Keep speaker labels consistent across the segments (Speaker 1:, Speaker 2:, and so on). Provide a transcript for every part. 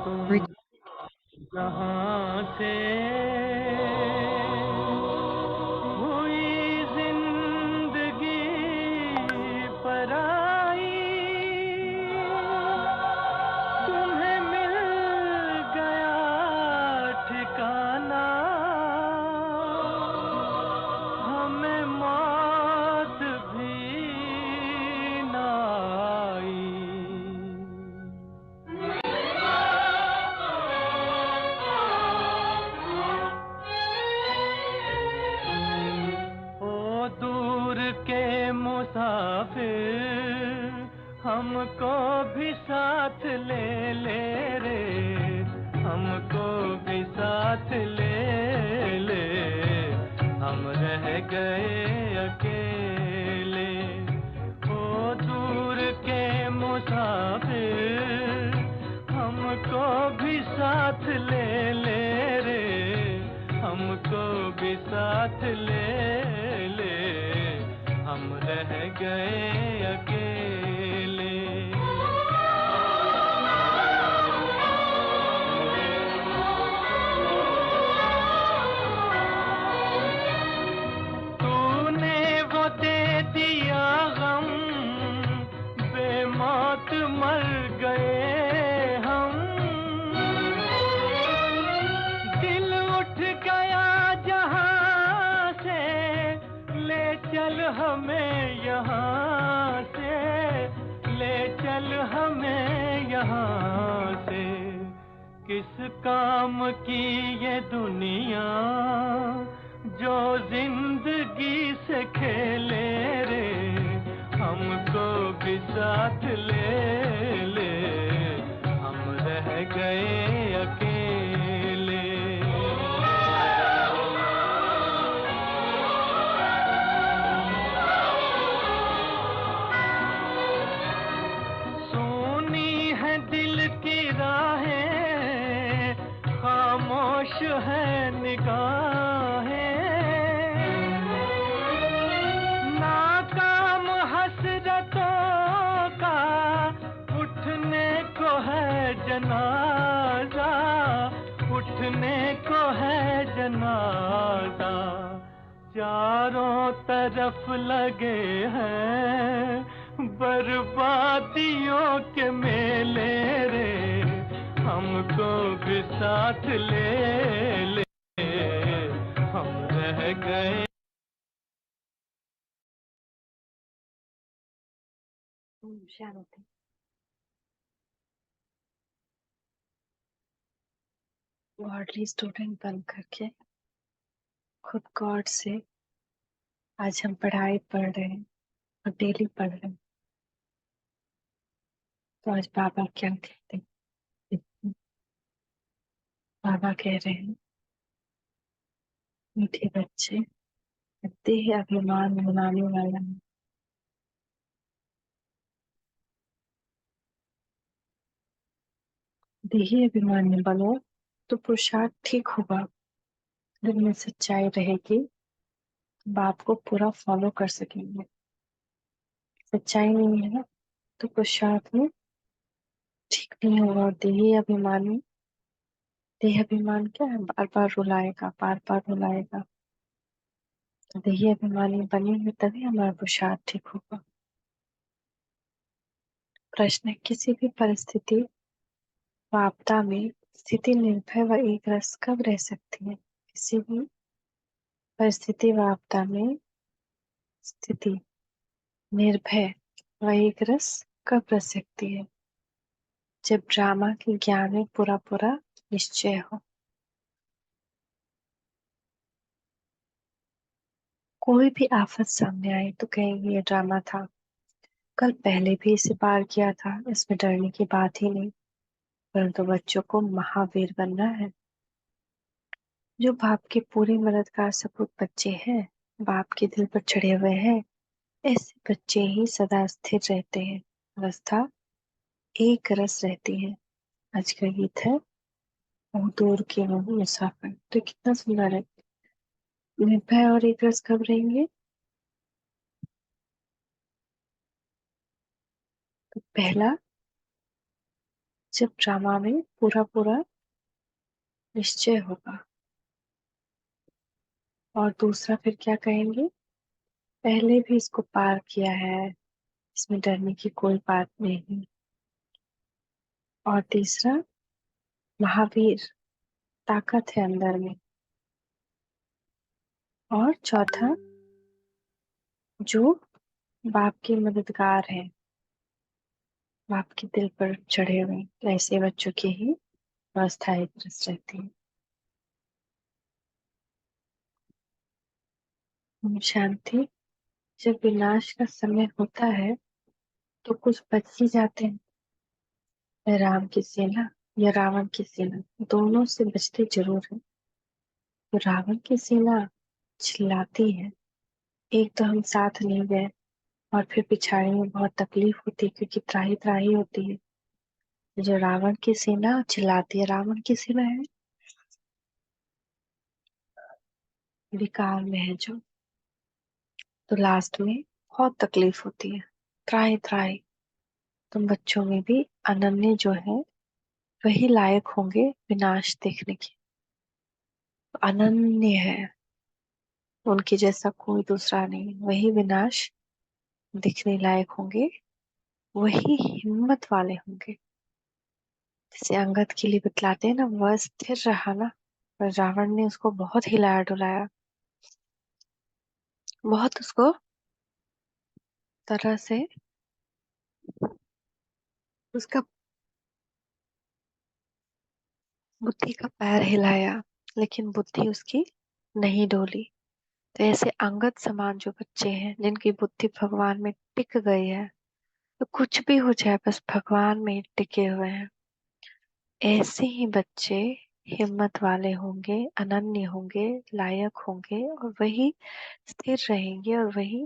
Speaker 1: तुम कहाँ से हुई जिंदगी पराई, तुम्हें मिल गया ठिकाना, हमें मौत भी ना आई। ओ दूर के मुसाफिर, हमको भी साथ ले ले रे, हमको भी साथ ले ले, हम रह गए अकेले। ओ दूर के मुसाफिर, हमको भी साथ ले ले रे, हमको भी साथ ले ले, हम रह गए अकेले। तूने वो दे दिया गम, बेमौत मर गए हम, दिल उठ गया जहां से, ले चल हमें यहाँ से, ले चल हमें यहाँ से। किस काम की ये दुनिया जो जिंदगी से खेले रे, हमको भी साथ ले ले, हम रह गए अकेले। सोनी है दिल की राहें, खामोश है निगाहें, नाकाम हसरतों का उठने को है जनाजा, उठने को है जनाजा। चारों तरफ लगे हैं बर्बादियों के मेले रे, हमको भी साथ ले ले, हम रह गए।
Speaker 2: शांति। गॉडली स्टूडेंट बन करके खुद गॉड से आज हम पढ़ाई पढ़ रहे हैं और डेली पढ़ रहे हैं। तो आज बाबा क्या कहते हैं? बाबा कह रहे हैं, मीठे बच्चे, देह अभिमान बनाने वाला है, देही अभिमान में बनो तो पुरुषार्थ ठीक होगा। दिल में सच्चाई रहेगी तो बाप को पूरा फॉलो कर सकेंगे। सच्चाई नहीं है ना तो पुरुषार्थ में ठीक नहीं होगा। और देह अभिमान क्या है? बार बार रुलाएगा, बार बार रुलाएगा। तो देही अभिमानी बनेंगे तभी हमारा पुरुषार्थ ठीक होगा। प्रश्न है, किसी भी परिस्थिति व आपदा में स्थिति निर्भय व एक रस कब रह सकती है? किसी भी परिस्थिति व आपदा में स्थिति निर्भय व एक रस कब रह सकती है? जब ड्रामा के ज्ञान में पूरा पूरा निश्चय हो। कोई भी आफत सामने आई तो कहेंगे ये ड्रामा था, कल पहले भी इसे पार किया था, इसमें डरने की बात ही नहीं। परंतु बच्चों को महावीर बनना है। जो बाप के पूरे मददगार सपूत बच्चे हैं, बाप के दिल पर चढ़े हुए हैं, ऐसे बच्चे ही सदा स्थिर रहते हैं, अवस्था एक रस रहती है। आज का गीत है वो दूर के वो मुसाफिर। तो कितना सुंदर है। निर्भय और एक रस कब रहेंगे? तो पहला, जब ड्रामा में पूरा पूरा निश्चय होगा। और दूसरा फिर क्या कहेंगे, पहले भी इसको पार किया है, इसमें डरने की कोई बात नहीं। और तीसरा, महावीर, ताकत है अंदर में। और चौथा, जो बाप के मददगार है, बाप के दिल पर चढ़े हुए, तो ऐसे बच्चों की ही अवस्थाएं दुरुस्त रहती है। शांति। जब विनाश का समय होता है तो कुछ बच ही जाते हैं। राम की सेना या रावण की सेना, दोनों से बचते जरूर है। तो रावण की सेना चिल्लाती है, एक तो हम साथ नहीं गए, और फिर पिछाड़ी में बहुत तकलीफ होती है क्योंकि त्राही त्राही होती है। जो रावण की सेना चिल्लाती है, रावण की सेना है विकार में है जो, तो लास्ट में बहुत तकलीफ होती है, त्राही त्राही। तुम बच्चों में भी अनन्य जो है वही लायक होंगे विनाश देखने के। अनन्य है, उनके जैसा कोई दूसरा नहीं, वही विनाश दिखने लायक होंगे, वही हिम्मत वाले होंगे। जैसे अंगद के लिए बतलाते हैं ना, वह स्थिर रहा ना, पर रावण ने उसको बहुत हिलाया डुलाया, बहुत उसको तरह से उसका बुद्धि का पैर हिलाया, लेकिन बुद्धि उसकी नहीं डोली। तो ऐसे अंगद समान जो बच्चे हैं जिनकी बुद्धि भगवान में टिक गई है, तो कुछ भी हो जाए बस भगवान में ही टिके हुए हैं, ऐसे ही बच्चे हिम्मत वाले होंगे, अनन्य होंगे, लायक होंगे, और वही स्थिर रहेंगे और वही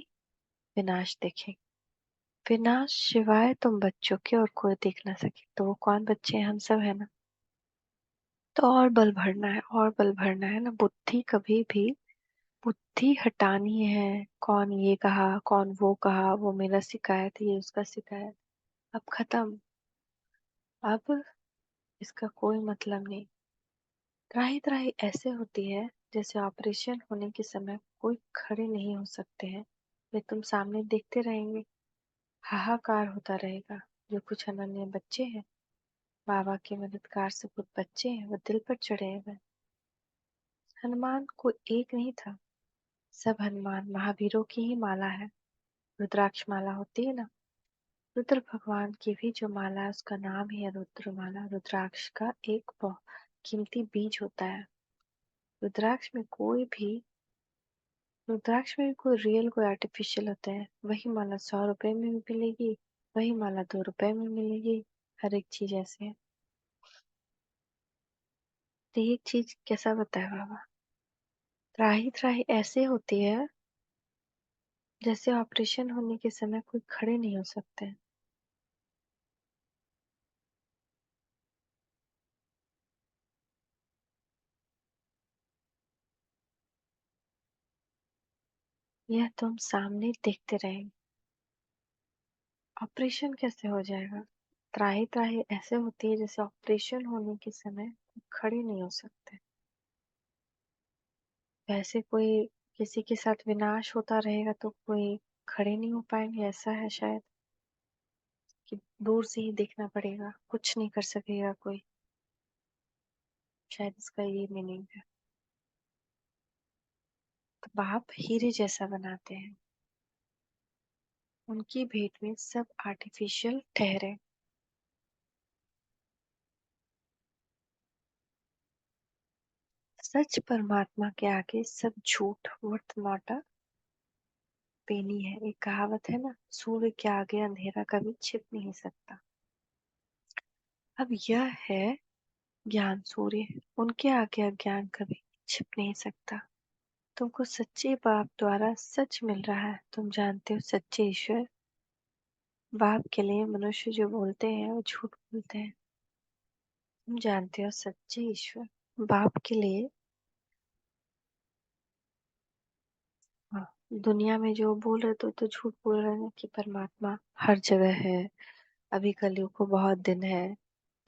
Speaker 2: विनाश देखेंगे। विनाश सिवाय तुम बच्चों के और कोई देख ना सके, तो वो कौन बच्चे हैं, हम सब है ना। तो और बल भरना है, और बल भरना है ना, बुद्धि कभी भी, बुद्धि हटानी है। कौन ये कहा, कौन वो कहा, वो मेरा शिकायत, ये उसका शिकायत, अब खत्म। अब इसका कोई मतलब नहीं। त्राही त्राही ऐसे होती है जैसे ऑपरेशन होने के समय कोई खड़े नहीं हो सकते हैं, वे तुम सामने देखते रहेंगे, हाहाकार होता रहेगा। जो कुछ अनन्य बच्चे हैं, बाबा के मददगार से कुछ बच्चे हैं, वो दिल पर चढ़े हुए हैं। हनुमान कोई एक नहीं था, सब हनुमान महावीरों की ही माला है। रुद्राक्ष माला होती है ना, रुद्र भगवान की भी जो माला है उसका नाम ही है रुद्र माला। रुद्राक्ष का एक बहुत कीमती बीज होता है। रुद्राक्ष में कोई भी, रुद्राक्ष में भी कोई रियल कोई आर्टिफिशियल होता है। वही माला 100 रुपए में भी मिलेगी, वही माला 2 रुपए में मिलेगी, हर एक चीज ऐसे है। तो एक चीज कैसा बताया बाबा, त्राही त्राही ऐसे होती है जैसे ऑपरेशन होने के समय कोई खड़े नहीं हो सकते। यह तुम सामने देखते रहेंगे। ऑपरेशन कैसे हो जाएगा, त्राही त्राही ऐसे होती है जैसे ऑपरेशन होने के समय खड़े नहीं हो सकते। वैसे कोई किसी के साथ विनाश होता रहेगा तो कोई खड़े नहीं हो पाएंगे, ऐसा है शायद, कि दूर से ही देखना पड़ेगा, कुछ नहीं कर सकेगा कोई। शायद इसका ये मीनिंग है। तो बाप हीरे जैसा बनाते हैं, उनकी भेंट में सब आर्टिफिशियल ठहरे। सच परमात्मा के आगे सब झूठ वर्तमाटा पेनी है। एक कहावत है ना, सूर्य के आगे अंधेरा कभी छिप नहीं सकता। अब यह है ज्ञान सूर्य, उनके आगे अज्ञान कभी छिप नहीं सकता। तुमको सच्चे बाप द्वारा सच मिल रहा है, तुम जानते हो सच्चे ईश्वर। बाप के लिए मनुष्य जो बोलते हैं वो झूठ बोलते हैं, तुम जानते हो सच्चे ईश्वर। बाप के लिए, हाँ, दुनिया में जो बोल रहे तो झूठ बोल रहे हैं कि परमात्मा हर जगह है, अभी कलयुग को बहुत दिन है,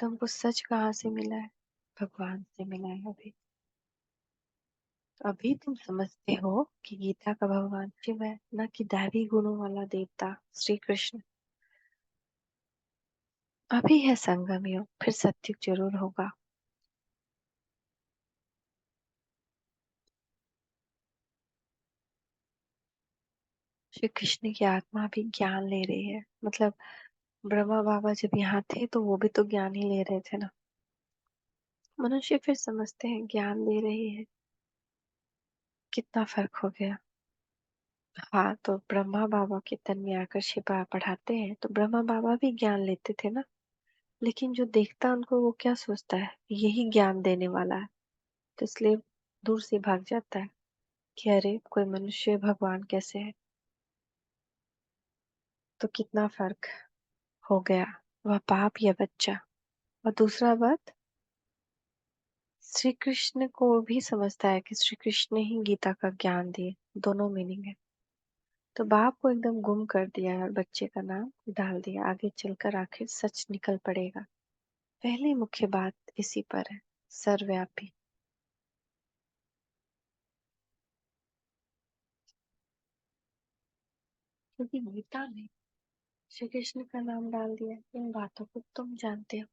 Speaker 2: तुमको सच कहाँ से मिला है? भगवान से मिला है अभी। तो अभी तुम समझते हो कि गीता का भगवान शिव है, न कि दैवी गुणों वाला देवता श्री कृष्ण। अभी है संगम युग, फिर सत्युग जरूर होगा। श्री कृष्ण की आत्मा भी ज्ञान ले रही है। मतलब ब्रह्मा बाबा जब यहाँ थे तो वो भी तो ज्ञान ही ले रहे थे ना। मनुष्य फिर समझते हैं ज्ञान ले रही है। कितना फर्क हो गया। हाँ, तो ब्रह्मा बाबा के तन में आकर शिवा पढ़ाते हैं तो ब्रह्मा बाबा भी ज्ञान लेते थे ना। लेकिन जो देखता उनको वो क्या सोचता है, यही ज्ञान देने वाला है। तो इसलिए दूर से भाग जाता है कि अरे कोई मनुष्य भगवान कैसे है। तो कितना फर्क हो गया। वह बाप या बच्चा। और दूसरा बात, श्री कृष्ण को भी समझता है कि श्री कृष्ण ही गीता का ज्ञान दिए। दोनों मीनिंग है। तो बाप को एकदम गुम कर दिया और बच्चे का नाम डाल दिया। आगे चलकर आखिर सच निकल पड़ेगा। पहली मुख्य बात इसी पर है, सर्वव्यापी। क्योंकि गीता में श्री कृष्ण का नाम डाल दिया। इन बातों को तुम जानते हो।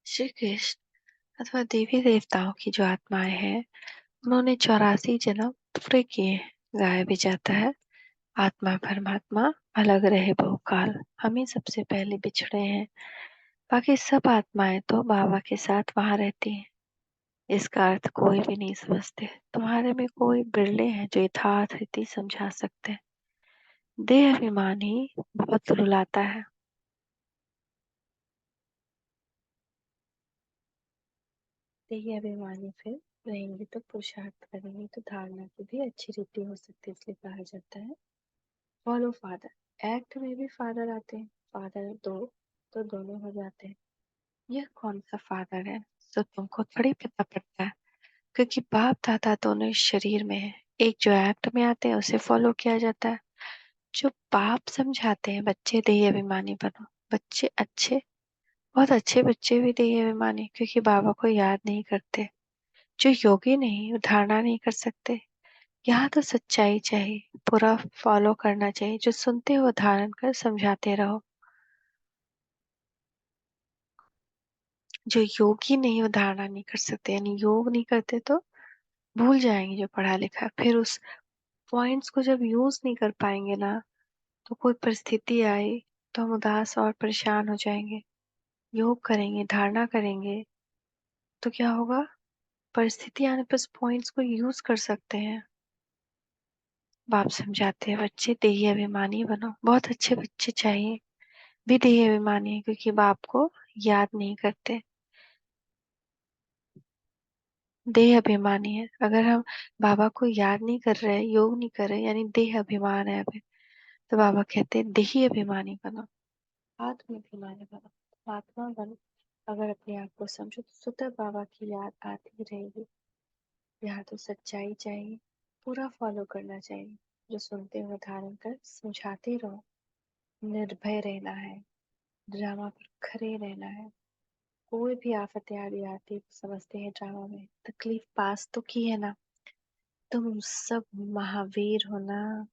Speaker 2: श्री कृष्ण अथवा देवी देवताओं की जो आत्माएं हैं, उन्होंने 84 जन्म पूरे किए। गाया भी जाता है, आत्मा परमात्मा अलग रहे बहुकाल, हम ही सबसे पहले बिछड़े हैं। बाकी सब आत्माएं तो बाबा के साथ वहां रहती हैं। इसका अर्थ कोई भी नहीं समझते। तुम्हारे में कोई बिरले हैं जो यथार्थ रीति समझा सकते हैं। देह अभिमान ही बहुत रुलाता है। देह अभिमानी फिर रहेंगे तो पुरुषार्थ करेंगे तो धारणा की भी अच्छी रीति हो सकती है। इसलिए कहा जाता है फॉलो फादर। एक्ट में भी फादर आते हैं। फादर दो तो दोनों हो जाते हैं। यह कौन सा फादर है तो तुमको थोड़ी पता पड़ता है। क्योंकि बाप दादा दोनों इस शरीर में है। एक जो एक्ट में आते हैं उसे फॉलो किया जाता है। जो बाप समझाते हैं बच्चे देह अभिमानी बनो। बच्चे अच्छे, बहुत अच्छे बच्चे भी देह अभिमानी, क्योंकि बाबा को याद नहीं करते। जो योगी नहीं, वो धारणा नहीं कर सकते। यहाँ तो सच्चाई चाहिए, पूरा फॉलो करना चाहिए। जो सुनते हो धारण कर समझाते रहो। जो योगी नहीं, वो धारणा नहीं कर सकते, यानी योग नहीं करते तो भूल जाएंगे जो पढ़ा लिखा। फिर उस पॉइंट्स को जब यूज नहीं कर पाएंगे ना, तो कोई परिस्थिति आई तो हम उदास और परेशान हो जाएंगे। योग करेंगे, धारणा करेंगे तो क्या होगा, परिस्थिति आने पर उस पॉइंट्स को यूज कर सकते हैं। बाप समझाते हैं बच्चे देही अभिमानी बनो। बहुत अच्छे बच्चे चाहिए भी देही अभिमानी है, क्योंकि बाप को याद नहीं करते। देह अभिमानी है। अगर हम बाबा को याद नहीं कर रहे, योग नहीं कर रहे, यानी देह अभिमान है अभी। तो बाबा कहते हैं देही अभिमानी बनो, आत्म अभिमानी बनो, आत्मा बनो। अगर अपने आप को समझो तो स्वतः बाबा की याद आती रहेगी। यहाँ तो सच्चाई चाहिए, पूरा फॉलो करना चाहिए। जो सुनते हो धारण कर समझाते रहो। निर्भय रहना है, ड्रामा पर खड़े रहना है। कोई भी आफत याद आती है तो समझते हैं ड्रामा में तकलीफ पास तो की है ना। तुम सब महावीर हो ना।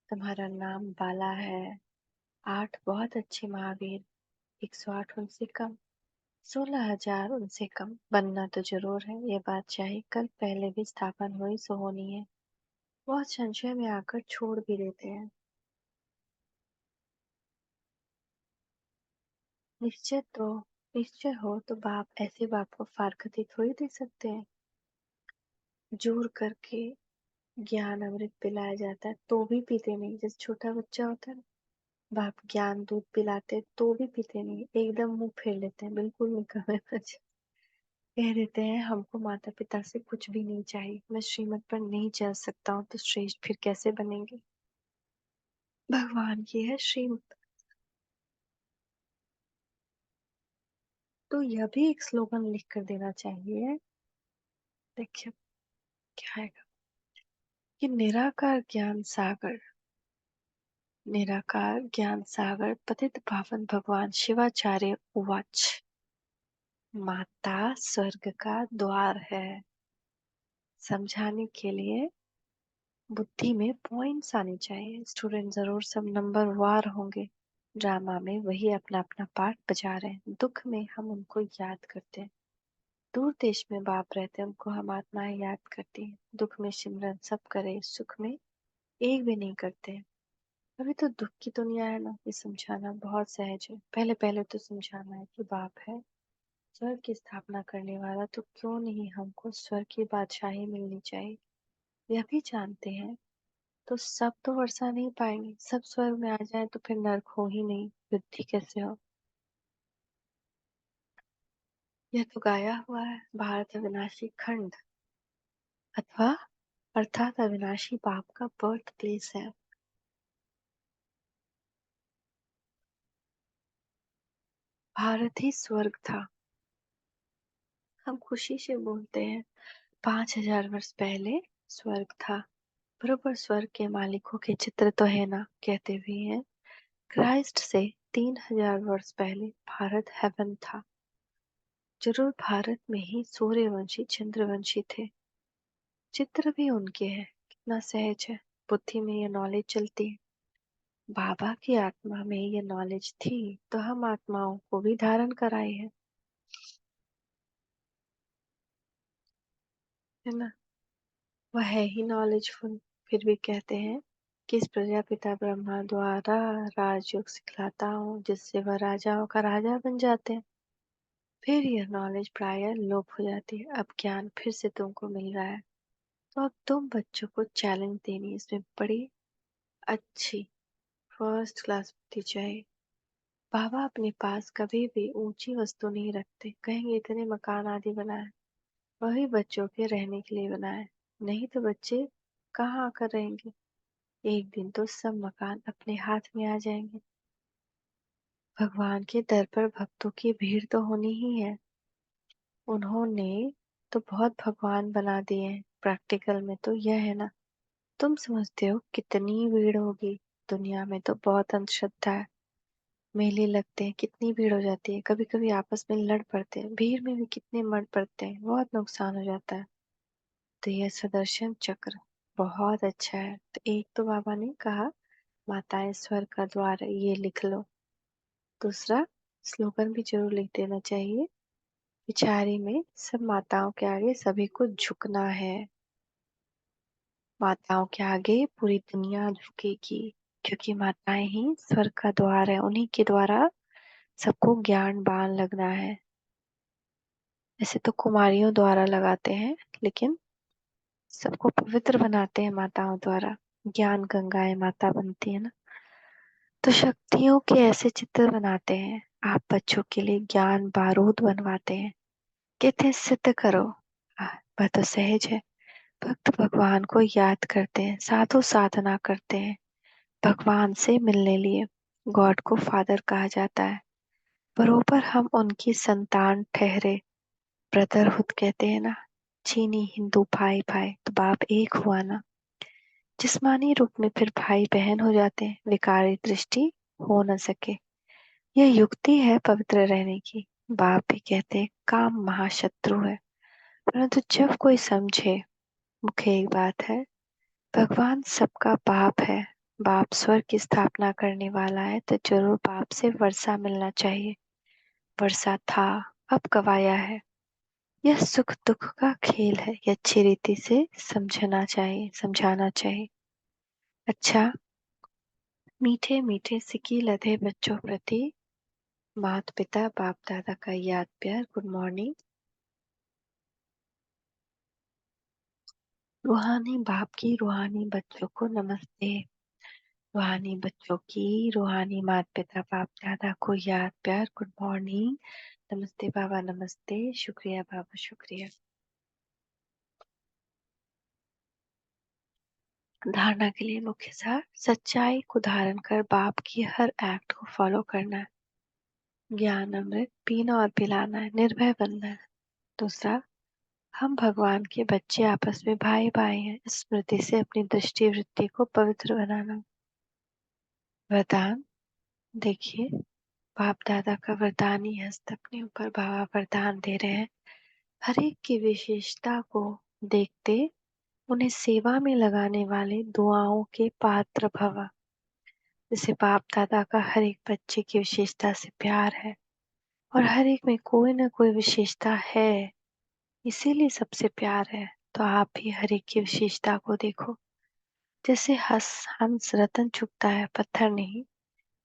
Speaker 2: तुम्हारा नाम बाला है। 8 बहुत अच्छे महावीर, 108 उनसे कम, 16,000 उनसे कम। बनना तो जरूर है, ये बात चाहे कल पहले भी स्थापन हुई सो होनी है। बहुत संशय में आकर छोड़ भी देते हैं। निश्चय तो निश्चय हो तो बाप ऐसे बाप को फारकती थोड़ी दे सकते हैं। जोर करके ज्ञान अमृत पिलाया जाता है तो भी पीते नहीं। जैसे छोटा बच्चा होता है ना, बाप ज्ञान दूध पिलाते तो भी पीते नहीं, एकदम मुंह फेर लेते हैं, बिल्कुल निकम्मे बच्चे। कह देते हैं हमको माता पिता से कुछ भी नहीं चाहिए, मैं श्रीमत पर नहीं चल सकता हूँ तो श्रेष्ठ फिर कैसे बनेंगे। भगवान की है श्रीमत। तो यह भी एक स्लोगन लिख कर देना चाहिए। देखिए क्या है कि निराकार ज्ञान सागर, निराकार ज्ञान सागर पतित पावन भगवान शिवाचार्य उवाच। माता स्वर्ग का द्वार है। समझाने के लिए बुद्धि में पॉइंट्स आने चाहिए। स्टूडेंट जरूर सब नंबर वार होंगे। ड्रामा में वही अपना अपना पार्ट बजा रहे हैं। दुख में हम उनको याद करते हैं। दूर देश में बाप रहते हैं, उनको हम आत्माएं याद करती हैं। दुख में सिमरन सब करे, सुख में एक भी नहीं करते हैं। अभी तो दुख की दुनिया है ना, ये समझाना बहुत सहज है। पहले पहले तो समझाना है कि बाप है स्वर्ग की स्थापना करने वाला, तो क्यों नहीं हमको स्वर्ग की बादशाही मिलनी चाहिए। यह भी जानते हैं तो सब तो वर्षा नहीं पाएंगे। सब स्वर्ग में आ जाए तो फिर नर्क हो ही नहीं, युद्धि कैसे हो। यह तो गाया हुआ है, भारत अविनाशी खंड अथवा अर्थात अविनाशी बाप का बर्थ प्लेस है। भारत ही स्वर्ग था। हम खुशी से बोलते हैं 5000 वर्ष पहले स्वर्ग था। बरोबर स्वर्ग के मालिकों के चित्र तो है ना, कहते भी हैं क्राइस्ट से 3000 वर्ष पहले भारत हेवन था। जरूर भारत में ही सूर्यवंशी चंद्रवंशी थे। चित्र भी उनके हैं। कितना सहज है। बुद्धि में ये नॉलेज चलती है। बाबा की आत्मा में ये नॉलेज थी तो हम आत्माओं को भी धारण कराए हैं, है ना। वह है ही नॉलेजफुल। फिर भी कहते हैं कि इस प्रजापिता ब्रह्मा द्वारा राजयोग सिखलाता हूँ, जिससे वह राजाओं का राजा बन जाते हैं। फिर यह नॉलेज प्राय लोप हो जाती है। अब ज्ञान फिर से तुमको मिल रहा है, तो अब तुम बच्चों को चैलेंज देनी, इसमें बड़ी अच्छी फर्स्ट क्लास बुद्धि चाहिए। बाबा अपने पास कभी भी ऊंची वस्तु नहीं रखते। कहेंगे इतने मकान आदि बनाए, वही बच्चों के रहने के लिए बनाए, नहीं तो बच्चे कहाँ आकर रहेंगे। एक दिन तो सब मकान अपने हाथ में आ जाएंगे। भगवान के दर पर भक्तों की भीड़ तो होनी ही है। उन्होंने तो बहुत भगवान बना दिए हैं। प्रैक्टिकल में तो यह है ना, तुम समझते हो कितनी भीड़ होगी। दुनिया में तो बहुत अंधश्रद्धा है। मेले लगते हैं, कितनी भीड़ हो जाती है। कभी कभी आपस में लड़ पड़ते हैं, भीड़ में भी कितने मर पड़ते हैं, बहुत नुकसान हो जाता है। तो यह सुदर्शन चक्र बहुत अच्छा है। तो एक तो बाबा ने कहा माताएं स्वर्ग का द्वार है, ये लिख लो। दूसरा स्लोगन भी जरूर लिख देना चाहिए, बिचारी में सब माताओं के आगे सभी को झुकना है। माताओं के आगे पूरी दुनिया झुकेगी, क्योंकि माताएं ही स्वर्ग का द्वार है। उन्हीं के द्वारा सबको ज्ञान बाण लगना है। ऐसे तो कुमारियों द्वारा लगाते हैं, लेकिन सबको पवित्र बनाते हैं माताओं द्वारा। ज्ञान गंगाएं माता बनती है ना। तो शक्तियों के ऐसे चित्र बनाते हैं। आप बच्चों के लिए ज्ञान बारूद बनवाते हैं। कहते हैं सिद्ध करो। वह तो सहज है। भक्त भगवान को याद करते हैं, साधु साधना करते हैं भगवान से मिलने लिए। गॉड को फादर कहा जाता है। बरोबर हम उनकी संतान ठहरे। ब्रदरहुड कहते हैं ना, चीनी हिंदू भाई भाई, तो बाप एक हुआ ना। जिस्मानी रूप में फिर भाई बहन हो जाते हैं, विकारी दृष्टि हो न सके। यह युक्ति है पवित्र रहने की। बाप भी कहते हैं काम महाशत्रु है, परंतु जब कोई समझे, मुख्य एक बात है, भगवान सबका बाप है। बाप स्वर्ग की स्थापना करने वाला है, तो जरूर बाप से वर्षा मिलना चाहिए। वर्षा था, अब गवाया है। यह सुख दुख का खेल है, यह अच्छी रीति से समझना चाहिए, समझाना चाहिए। अच्छा, मीठे मीठे सिकी लधे बच्चों प्रति माता पिता बाप दादा का याद प्यार। Good morning. रूहानी बाप की रूहानी बच्चों को नमस्ते। रूहानी बच्चों की रूहानी माता पिता बाप दादा को याद प्यार। Good morning. नमस्ते बाबा, नमस्ते। शुक्रिया बाबा, शुक्रिया। धारणा के लिए मुख्य सार, सच्चाई को धारण कर बाप की हर एक्ट को फॉलो करना है। ज्ञान अमृत पीना और पिलाना है, निर्भय बनना है। दूसरा, हम भगवान के बच्चे आपस में भाई भाई हैं। स्मृति से अपनी दृष्टि वृत्ति को पवित्र बनाना। वरदान देखिए, बाप दादा का वरदानी हस्त अपने ऊपर बाबा वरदान दे रहे हैं। हर एक की विशेषता को देखते उन्हें सेवा में लगाने वाले दुआओं के पात्र भव। जैसे बाप दादा का हर एक बच्चे की विशेषता से प्यार है और हर एक में कोई ना कोई विशेषता है, इसीलिए सबसे प्यार है। तो आप भी हर एक की विशेषता को देखो। जैसे हंस रतन चुगता है पत्थर नहीं,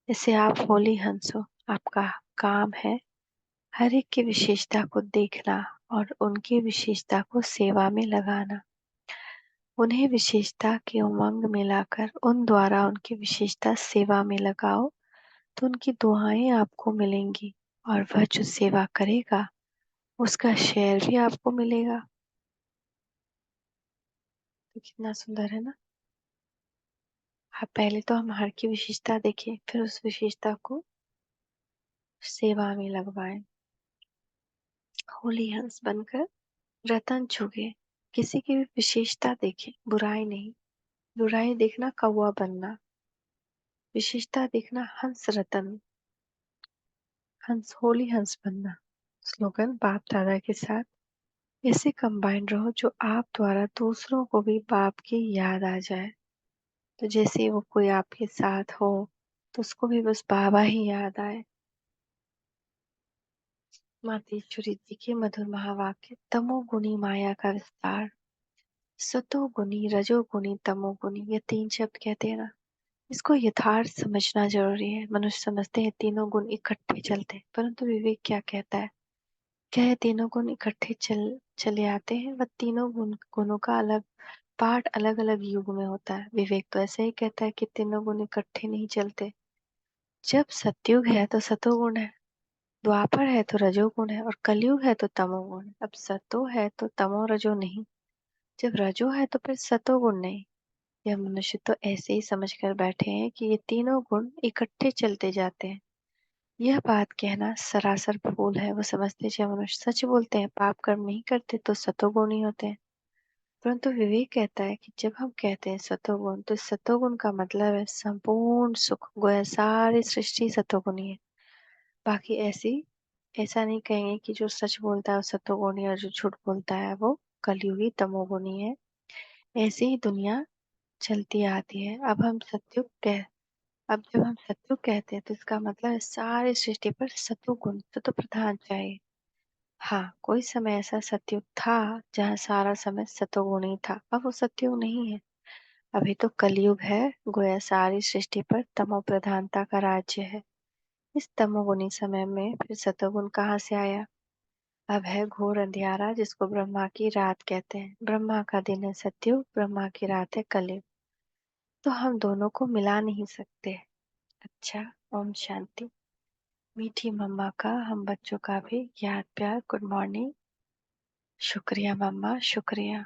Speaker 2: जैसे आप होली हंस हो। आपका काम है हर एक की विशेषता को देखना और उनकी विशेषता को सेवा में लगाना। उन्हें विशेषता के उमंग में लाकर उन द्वारा उनकी विशेषता सेवा में लगाओ, तो उनकी दुआएं आपको मिलेंगी और वह जो सेवा करेगा उसका शेयर भी आपको मिलेगा। तो कितना सुंदर है ना। आप पहले तो हम हर की विशेषता देखें, फिर उस विशेषता को सेवा में लगवाएं। होली हंस बनकर रतन चुगे, किसी की भी विशेषता देखें, बुराई नहीं। बुराई देखना कौवा बनना, विशेषता देखना हंस रतन, हंस होली हंस बनना। स्लोगन बाप दादा के साथ ऐसे कंबाइन रहो जो आप द्वारा दूसरों को भी बाप की याद आ जाए। तो जैसे वो कोई आपके साथ हो तो उसको भी बस बाबा ही याद आए। मातेश्वरी जी के मधुर महावाक्य, तमोगुणी माया का विस्तार। सतोगुणी रजोगुणी तमोगुणी, ये 3 शब्द कहते हैं ना, इसको यथार्थ समझना जरूरी है। मनुष्य समझते हैं तीनों गुण इकट्ठे चलते हैं, परंतु विवेक क्या कहता है? क्या है तीनों गुण इकट्ठे चले आते हैं? वह तीनों गुणों का अलग पाठ अलग अलग युग में होता है। विवेक तो ऐसे ही कहता है कि तीनों गुण इकट्ठे नहीं चलते। जब सतयुग है तो सतोगुण है, द्वापर है तो रजोगुण है और कलयुग है तो तमोगुण है। अब सतो है तो तमो रजो नहीं, जब रजो है तो फिर सतोगुण नहीं। यह मनुष्य तो ऐसे ही समझ कर बैठे हैं कि ये तीनों गुण इकट्ठे चलते जाते हैं। यह बात कहना सरासर भूल है। वो समझते जब मनुष्य सच बोलते हैं, पाप कर्म नहीं करते, तो सतोगुण ही होते हैं। परंतु विवेक कहता है कि जब हम कहते हैं सतोगुण, तो सतोगुण का मतलब है संपूर्ण सुख, गोया सारी सृष्टि सतोगुणी है। बाकी ऐसा नहीं कहेंगे कि जो सच बोलता है वो सतोगुणी और जो झूठ बोलता है वो कलयुगी तमोगुणी है। ऐसे ही दुनिया चलती आती है। अब जब हम सतयुग कहते हैं तो इसका मतलब है सारी सृष्टि पर सतुगुण सतो प्रधान चाहिए। हाँ, कोई समय ऐसा सतयुग था जहाँ सारा समय सतोगुण ही था, अब वो सतयुग नहीं है। अभी तो कलयुग है, गोया सारी सृष्टि पर तमो प्रधानता का राज्य है। इस तमोगुणी समय में फिर सतोगुण कहाँ से आया? अब है घोर अंधियारा, जिसको ब्रह्मा की रात कहते हैं। ब्रह्मा का दिन है सतयुग, ब्रह्मा की रात है कलयुग। तो हम दोनों को मिला नहीं सकते। अच्छा, ओम शांति। मीठी मम्मा का हम बच्चों का भी याद प्यार गुड मॉर्निंग। शुक्रिया मम्मा, शुक्रिया।